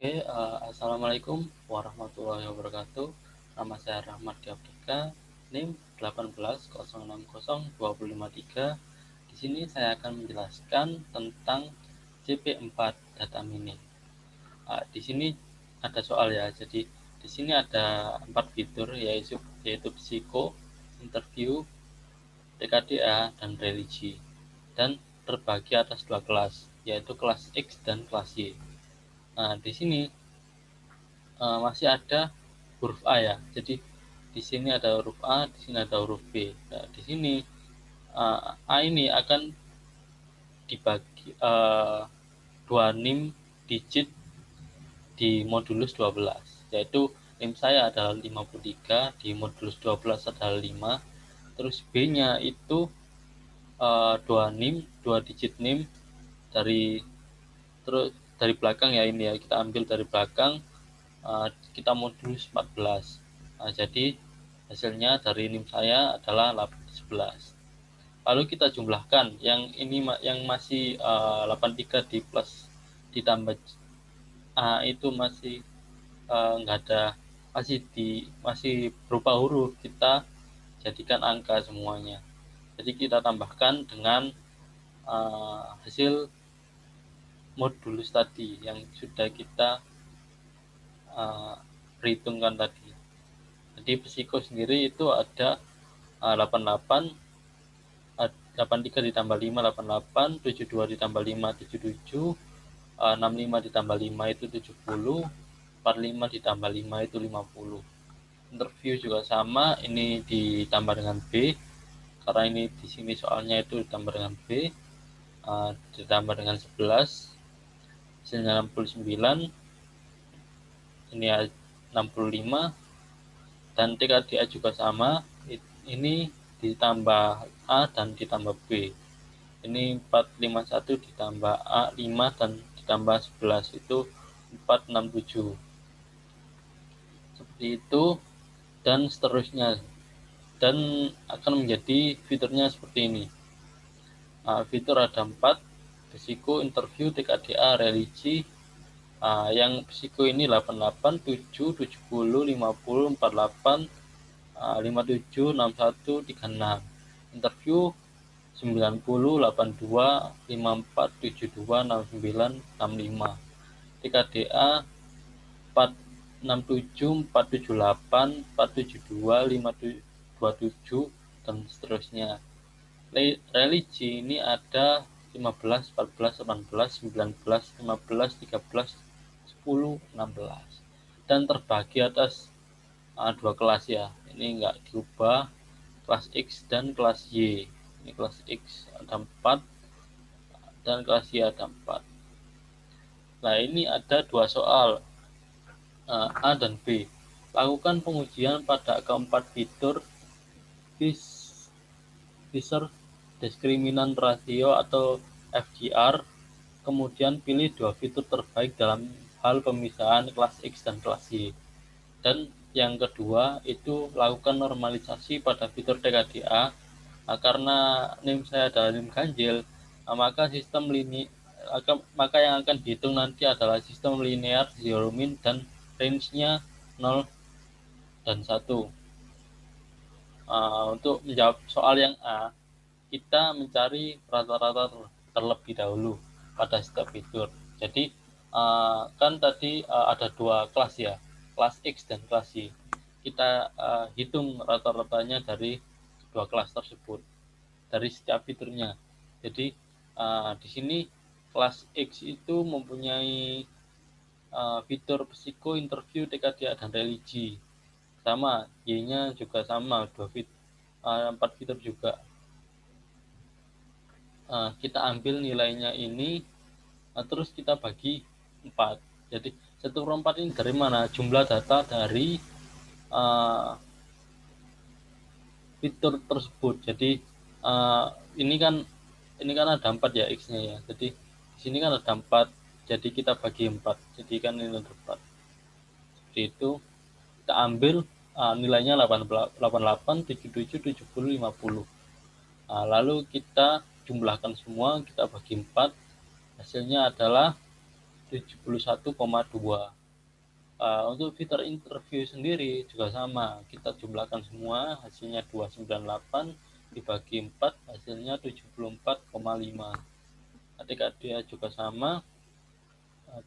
Assalamualaikum warahmatullahi wabarakatuh. Nama saya Rahmat Diabdika, NIM 180602053. Di sini saya akan menjelaskan tentang CP4 data mining. Di sini ada soal ya. Jadi di sini ada 4 fitur yaitu psiko, interview, TKDA, dan religi. Dan terbagi atas 2 kelas, yaitu kelas X dan kelas Y. Nah, di sini masih ada huruf A ya. Jadi di sini ada huruf A, di sini ada huruf B. Nah, di sini A ini akan dibagi 2 NIM digit di modulus 12, yaitu NIM saya adalah 53, di modulus 12 adalah 5. Terus B-nya itu 2 NIM, 2 digit NIM dari belakang ya, ini ya, kita ambil dari belakang, kita modulus 14. Jadi hasilnya dari NIM saya adalah 11. Lalu kita jumlahkan yang ini yang masih 83 di plus ditambah itu masih nggak ada, masih berupa huruf, kita jadikan angka semuanya. Jadi kita tambahkan dengan hasil modulus tadi yang sudah kita perhitungkan tadi. Jadi psiko sendiri itu ada 88, 83 ditambah 5, 88, 72 ditambah 5, 77, 65 ditambah 5 itu 70, 45 ditambah 5 itu 50. Interview juga sama, ini ditambah dengan B, karena ini di sini soalnya itu ditambah dengan B, ditambah dengan 11, hasilnya 69, ini 65, dan TKDA juga sama, ini ditambah A dan ditambah B. Ini 451 ditambah A 5 dan ditambah 11 itu 467. Seperti itu dan seterusnya, dan akan menjadi fiturnya seperti ini. Fitur ada 4, psiko, interview, TKDA, religi. Yang psiko ini 88, 7, 70, 50, 48, 57, 61, 36. Interview 90, 82, 54, 72, 69, 65. TKDA 467, 478, 472, 527, dan seterusnya. Religi ini ada 15, 14, 18, 19, 15, 13, 10, 16. Dan terbagi atas 2 kelas ya. Ini enggak diubah, kelas X dan kelas Y. Ini kelas X ada 4 dan kelas Y ada 4. Nah, ini ada 2 soal, A dan B. Lakukan pengujian pada keempat fitur Fisher diskriminan rasio atau FGR, kemudian pilih 2 fitur terbaik dalam hal pemisahan kelas X dan kelas Y. Dan yang kedua itu lakukan normalisasi pada fitur TKDA. Karena NIM saya adalah NIM ganjil, maka yang akan dihitung nanti adalah sistem linear zero min dan range-nya 0 dan 1. Untuk menjawab soal yang A, kita mencari rata-rata terlebih dahulu pada setiap fitur. Jadi kan tadi ada 2 kelas ya, kelas X dan kelas Y. Kita hitung rata-ratanya dari 2 kelas tersebut, dari setiap fiturnya. Jadi di sini kelas X itu mempunyai fitur psiko, interview, TKDA, dan religi. Sama, Y-nya juga sama, 4 fitur juga. Kita ambil nilainya ini, terus kita bagi 4. Jadi 1/4 ini dari mana? Jumlah data dari fitur tersebut. Jadi ini kan ada 4 ya X-nya ya. Jadi di sini kan ada 4. Jadi kita bagi 4. Jadi kan ini ada 4. Seperti itu. Kita ambil nilainya 88, 77, 70, 50. Lalu kita jumlahkan semua, kita bagi 4. Hasilnya adalah 71,2. Untuk fitur interview sendiri juga sama, kita jumlahkan semua, hasilnya 298 dibagi 4, hasilnya 74,5. Ketika dia juga sama,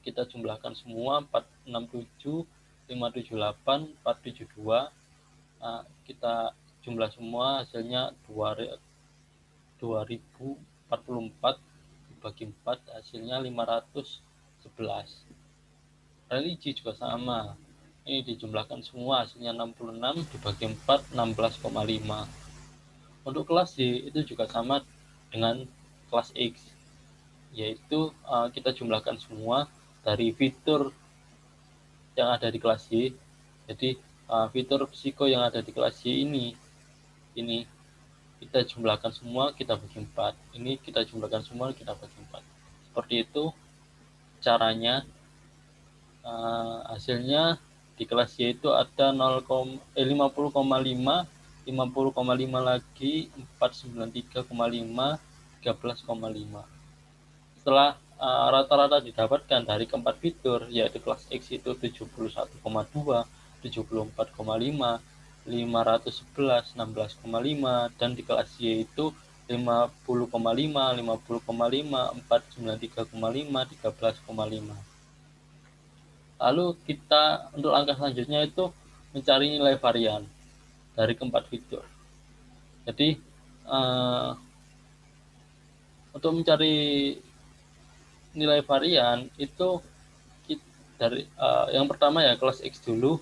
kita jumlahkan semua 467, 578, 472, kita jumlah semua, hasilnya 2044 dibagi 4, hasilnya 511. Religi juga sama, ini dijumlahkan semua, hasilnya 66 dibagi 4, 16,5. Untuk kelas Y itu juga sama dengan kelas X, yaitu kita jumlahkan semua dari fitur yang ada di kelas Y. Jadi fitur psiko yang ada di kelas Y ini kita jumlahkan semua, kita bagi 4. Ini kita jumlahkan semua, kita bagi 4. Seperti itu caranya. Hasilnya di kelas Y itu ada 50,5, 50,5 lagi, 493,5, 13,5. Setelah rata-rata didapatkan dari keempat fitur, yaitu kelas X itu 71,2, 74,5, 511, 16,5, dan di kelas Y itu 50,5, 50,5, 493,5, 13,5. Lalu kita untuk langkah selanjutnya itu mencari nilai varian dari keempat fitur. Jadi untuk mencari nilai varian itu dari yang pertama ya kelas X dulu.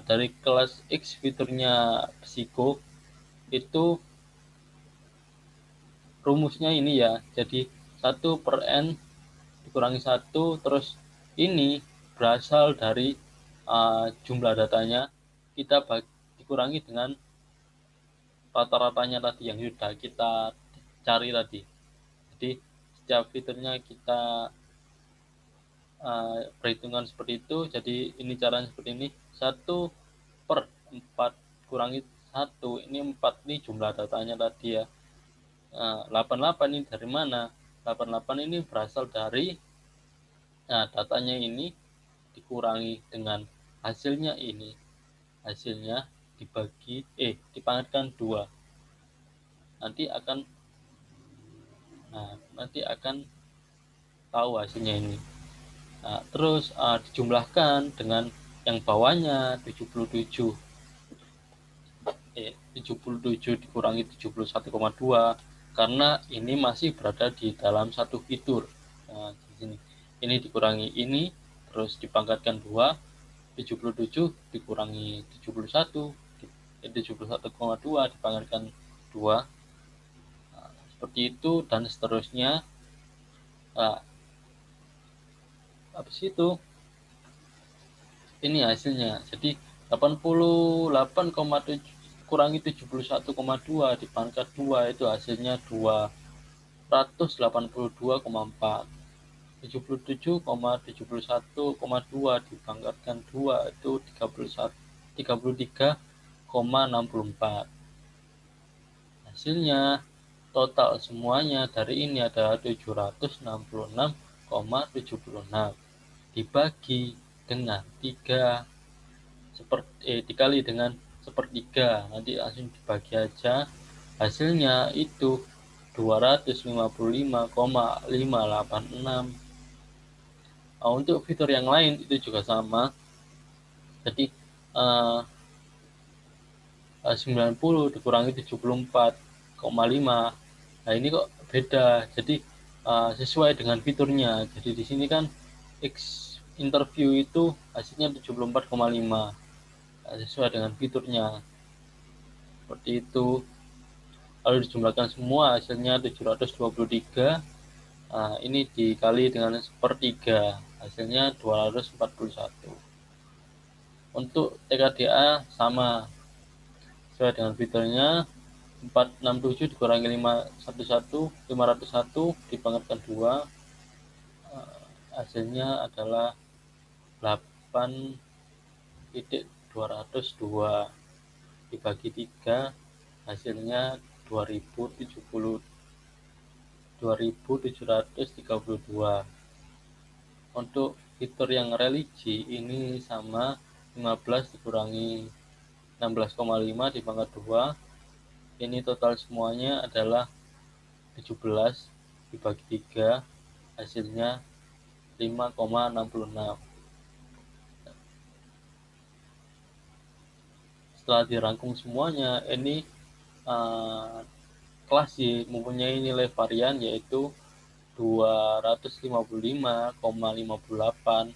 Dari kelas X fiturnya psiko itu rumusnya ini ya, jadi 1/n dikurangi 1, terus ini berasal dari jumlah datanya, kita dikurangi dengan rata-ratanya tadi yang sudah kita cari tadi. Jadi setiap fiturnya kita perhitungan seperti itu. Jadi ini caranya seperti ini, 1/4 kurangi 1, ini 4 ini jumlah datanya tadi ya. 88 ini dari mana? 88 ini berasal dari datanya ini dikurangi dengan hasilnya ini, hasilnya dibagi dipangkatkan 2, nanti akan tahu hasilnya ini. Terus dijumlahkan dengan yang bawahnya 77 dikurangi 71,2, karena ini masih berada di dalam satu fitur. Di sini ini dikurangi ini, terus dipangkatkan 2, 77 dikurangi 71, 71,2 dipangkatkan 2, seperti itu dan seterusnya. Habis itu ini hasilnya, jadi 88,7 kurangi 71,2 dipangkat 2 itu hasilnya 282,4. 77,71,2 dipangkatkan 2 itu 33,64. Hasilnya total semuanya dari ini adalah 766,76 dibagi dengan 3 dikali dengan 1/3, nanti langsung dibagi aja, hasilnya itu 255,586. Untuk fitur yang lain itu juga sama, jadi 90 dikurangi 74,5. Nah ini kok beda, jadi sesuai dengan fiturnya. Jadi di sini kan X interview itu hasilnya 74,5, sesuai dengan fiturnya, seperti itu. Lalu dijumlahkan semua, hasilnya 723. Ini dikali dengan 1/3, hasilnya 241. Untuk TKDA sama, sesuai dengan fiturnya, 467 dikurangi 501 dipangkatkan 2, hasilnya adalah 8,202 dibagi 3, hasilnya 2732. Untuk fitur yang religi ini sama 15 dikurangi 16,5 dipangkat 2, ini total semuanya adalah 17 dibagi 3, hasilnya 5,66. Setelah dirangkum semuanya, ini kelas Y mempunyai nilai varian yaitu 255,58,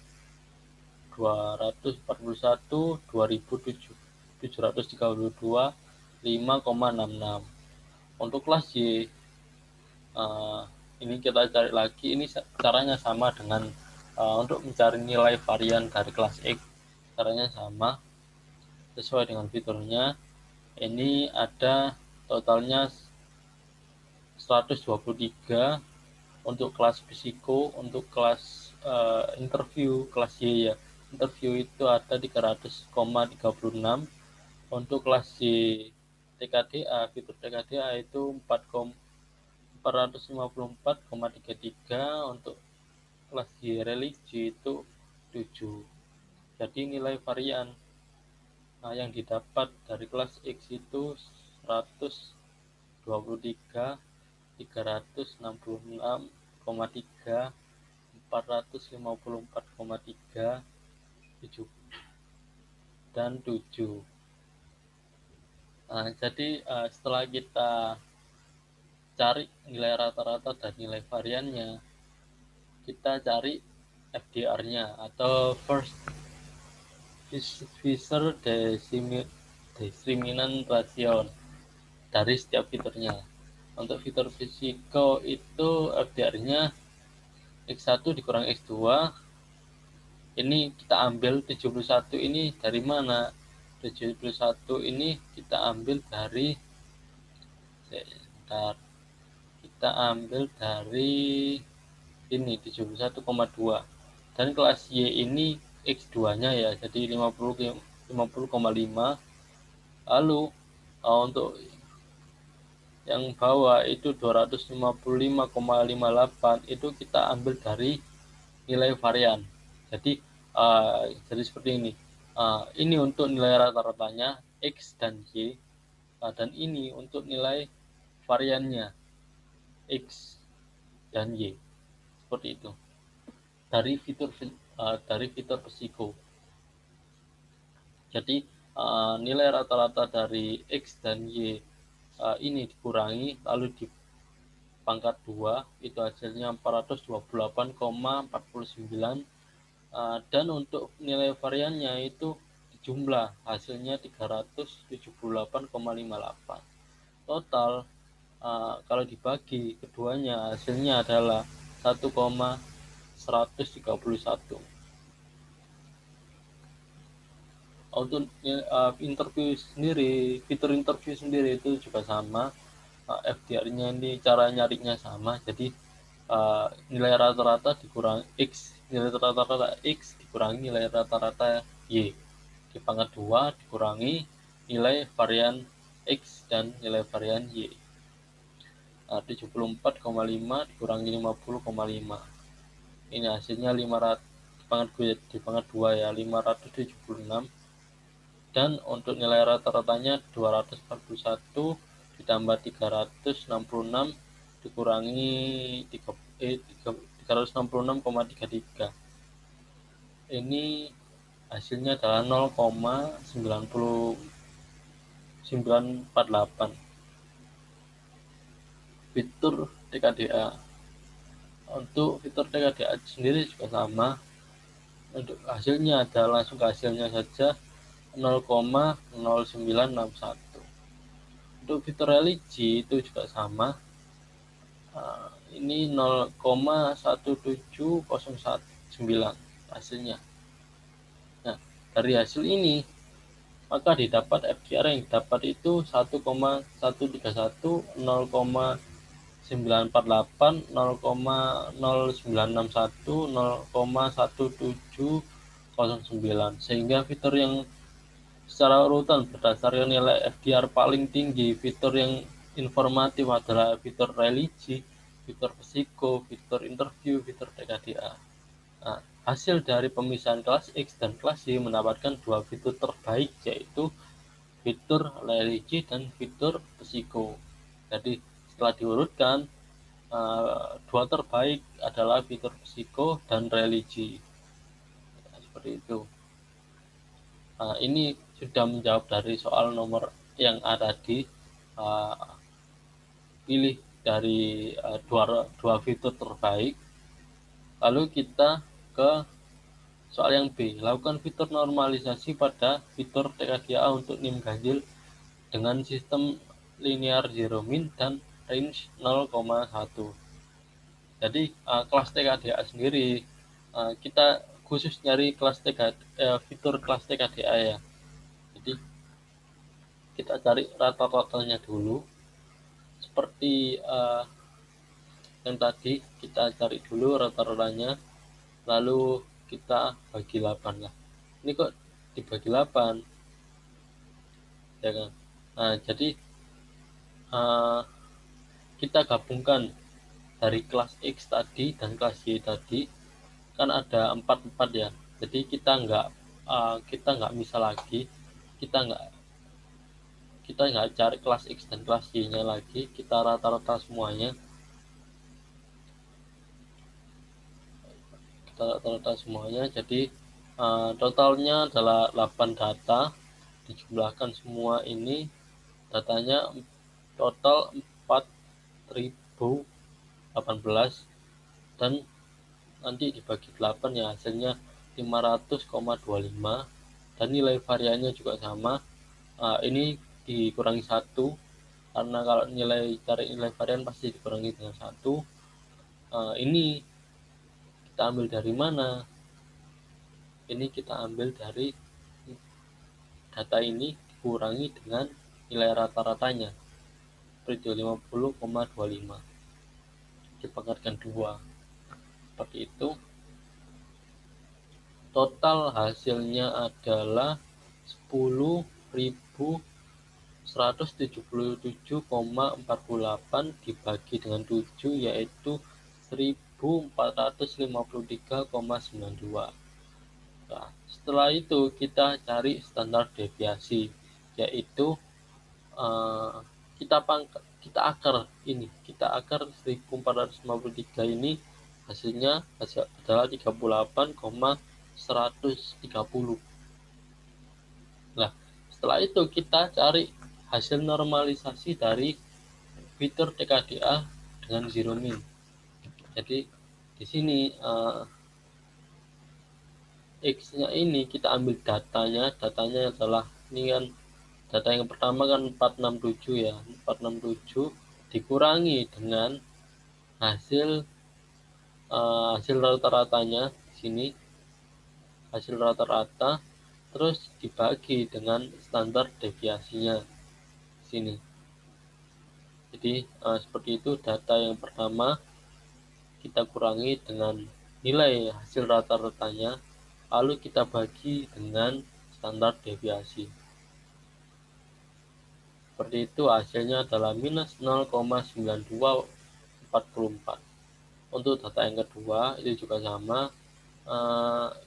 241, 2732, 5,66. Untuk kelas Y ini kita cari lagi, ini caranya sama dengan untuk mencari nilai varian dari kelas X, caranya sama sesuai dengan fiturnya. Ini ada totalnya 123 untuk kelas fisiko. Untuk kelas interview kelas Y ya, interview itu ada 300,36. Untuk kelas Y TKDA, fitur TKDA itu 454,33. Untuk kelas Y religi itu 7. Jadi nilai varian yang didapat dari kelas X itu 123, 366,3, 454,3, 7 dan 7. Jadi setelah kita cari nilai rata-rata dan nilai variannya, kita cari FDR-nya atau First Fisher Discriminant Ratio dari setiap fiturnya. Untuk fitur fisiko itu FDR-nya X1 dikurang X2. Ini kita ambil 71 ini dari mana? 71 ini kita ambil dari kita ambil dari ini 71,2. Dan kelas Y ini X2-nya ya, jadi 50,5. Lalu untuk yang bawah itu 255,58 itu kita ambil dari nilai varian. Jadi seperti ini. Ini untuk nilai rata-ratanya X dan Y, dan ini untuk nilai variannya X dan Y. Seperti itu. Dari fitur fisiko. Jadi nilai rata-rata dari X dan Y ini dikurangi lalu dipangkat 2, itu hasilnya 428,49. Dan untuk nilai variannya itu dijumlah, hasilnya 378,58. Total kalau dibagi keduanya hasilnya adalah 1,131. Untuk fitur interview sendiri itu juga sama. FDR-nya ini cara nyarinya sama. Jadi nilai rata-rata dikurangi X, nilai rata-rata X dikurangi nilai rata-rata Y dipangkat 2 dikurangi nilai varian X dan nilai varian Y. 74,5 dikurangi 50,5. Ini hasilnya 500 dipangkat 2 ya, 576. Dan untuk nilai rata-ratanya 241 ditambah 366 dikurangi 366,33. Ini hasilnya adalah 0,948. Fitur TKDA. Untuk fitur TKDA sendiri juga sama. Untuk hasilnya adalah langsung ke hasilnya saja, 0,0961. Untuk fitur religi itu juga sama. Ini 0,17019 hasilnya. Nah, dari hasil ini maka didapat FDR yang didapat itu 1,131, 0,948, 0,0961, 0,1709. Sehingga fitur yang secara urutan berdasarkan nilai FDR paling tinggi, fitur yang informatif adalah fitur religi, fitur fisiko, fitur interview, fitur TKDA. Nah, hasil dari pemisahan kelas X dan kelas Y mendapatkan dua fitur terbaik, yaitu fitur religi dan fitur psiko. Jadi setelah diurutkan, dua terbaik adalah fitur psiko dan religi. Nah, seperti itu. Nah, ini sudah menjawab dari soal nomor yang A tadi. Pilih dari dua fitur terbaik. Lalu kita ke soal yang B. Lakukan fitur normalisasi pada fitur TKDA untuk NIM ganjil dengan sistem linear zero min dan range 0,1. Jadi kelas TKDA sendiri kita khusus nyari kelas fitur kelas TKDA ya. Jadi kita cari rata-ratanya dulu. Seperti yang tadi kita cari dulu rata-ratanya, lalu kita bagi 8 lah. Ini kok dibagi 8 ya kan. Nah, jadi kita gabungkan dari kelas X tadi dan kelas Y tadi, kan ada 4 ya. Jadi kita nggak misal lagi, kita nggak cari kelas X dan kelas Y nya lagi, kita rata-rata semuanya. Jadi totalnya adalah 8 data, dijumlahkan semua ini, datanya total 4018, dan nanti dibagi 8 ya, hasilnya 500,25, dan nilai variannya juga sama. Ini dikurangi 1, karena kalau cari nilai varian pasti dikurangi dengan 1. Ini kita ambil dari mana? Ini kita ambil dari data ini dikurangi dengan nilai rata-ratanya, seperti 50,25, dipangkatkan 2, seperti itu. Total hasilnya adalah 10.177,48 dibagi dengan 7, yaitu 1.453,92. Nah, setelah itu kita cari standar deviasi, yaitu kita akar 1.453 ini hasilnya adalah 38,130. Nah, setelah itu kita cari hasil normalisasi dari fitur TKDA dengan zero min. Jadi di sini X-nya ini kita ambil datanya adalah ini kan, data yang pertama kan 467 ya, 467 dikurangi dengan hasil rata-ratanya di sini, hasil rata-rata, terus dibagi dengan standar deviasinya di sini. Jadi seperti itu, data yang pertama kita kurangi dengan nilai hasil rata-ratanya, lalu kita bagi dengan standar deviasi. Seperti itu, hasilnya adalah minus 0,9244. Untuk data yang kedua itu juga sama,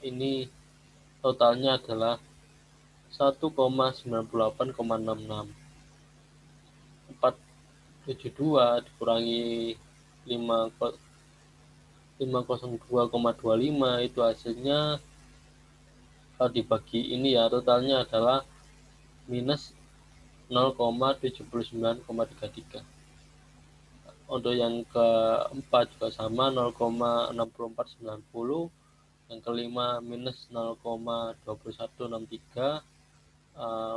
ini totalnya adalah 1,98,66. 472 dikurangi 502,25, itu hasilnya dibagi ini ya, totalnya adalah minus 0,79,33. Untuk yang keempat juga sama, 0,6490. Yang kelima minus 0,2163.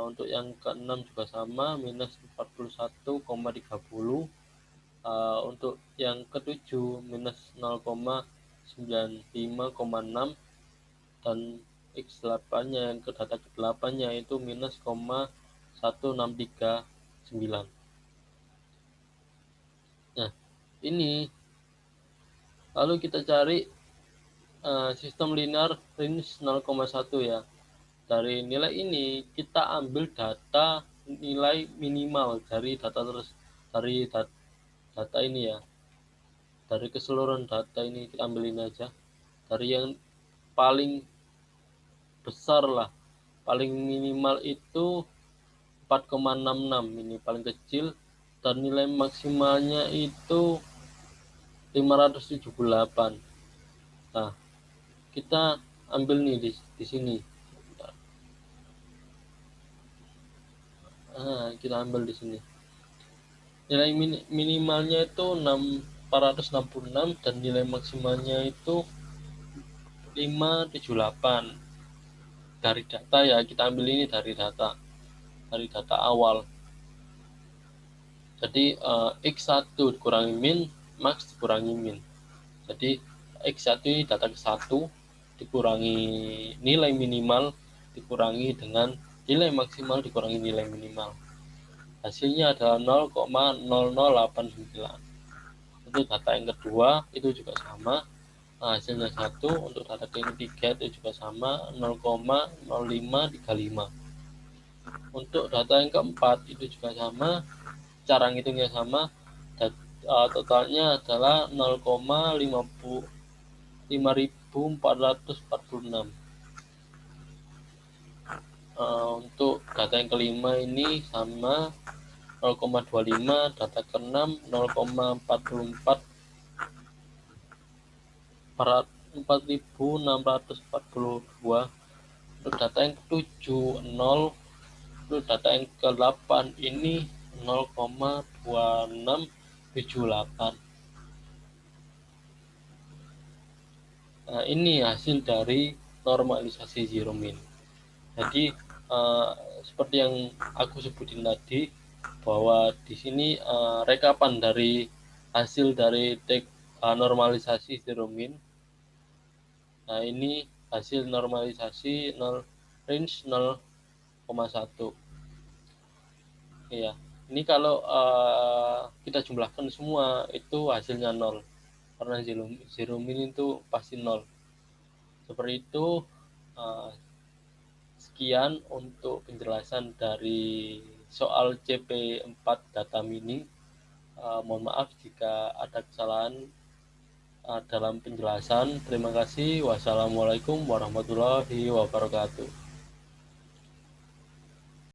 Untuk yang keenam juga sama, minus 41,30. Untuk yang ketujuh minus 0,95,6, dan X8 nya yang ke data ke-8 nya itu minus 0,1639. Nah, ini lalu kita cari sistem linear range 0,1 ya. Dari nilai ini kita ambil data nilai minimal dari data ini ya. Dari keseluruhan data ini kita ambil ini aja, dari yang paling besar lah, paling minimal itu 4,66 ini paling kecil, dan nilai maksimalnya itu 578. Nah, kita ambil nih di sini. Kita ambil di sini. Nilai minimalnya itu 466 dan nilai maksimalnya itu 578. Dari data ya, kita ambil ini dari data awal. Jadi X1 dikurangi min, max dikurangi min. Jadi X1 ini data ke-1 dikurangi nilai minimal dikurangi dengan nilai maksimal dikurangi nilai minimal. Hasilnya adalah 0,0089. Untuk data yang kedua itu juga sama. Hasilnya 1. Untuk data yang ketiga itu juga sama, 0,0535. Untuk data yang keempat itu juga sama, cara ngitungnya sama, totalnya adalah 0,5446. Untuk data yang kelima ini sama, 0,25. Data ke-6 0,4642. Untuk data yang ke-7 0. Untuk data yang ke-8 ini 0,2678. Nah, ini hasil dari normalisasi zero min. Jadi seperti yang aku sebutin tadi, bahwa di sini rekapan dari hasil dari normalisasi zero min. Nah, ini hasil normalisasi range 0,1. Ya, ini kalau kita jumlahkan semua itu hasilnya 0, karena zero min itu pasti 0. Seperti itu. Sekian untuk penjelasan dari soal CP4 data mining. Mohon maaf jika ada kesalahan dalam penjelasan. Terima kasih. Wassalamualaikum warahmatullahi wabarakatuh.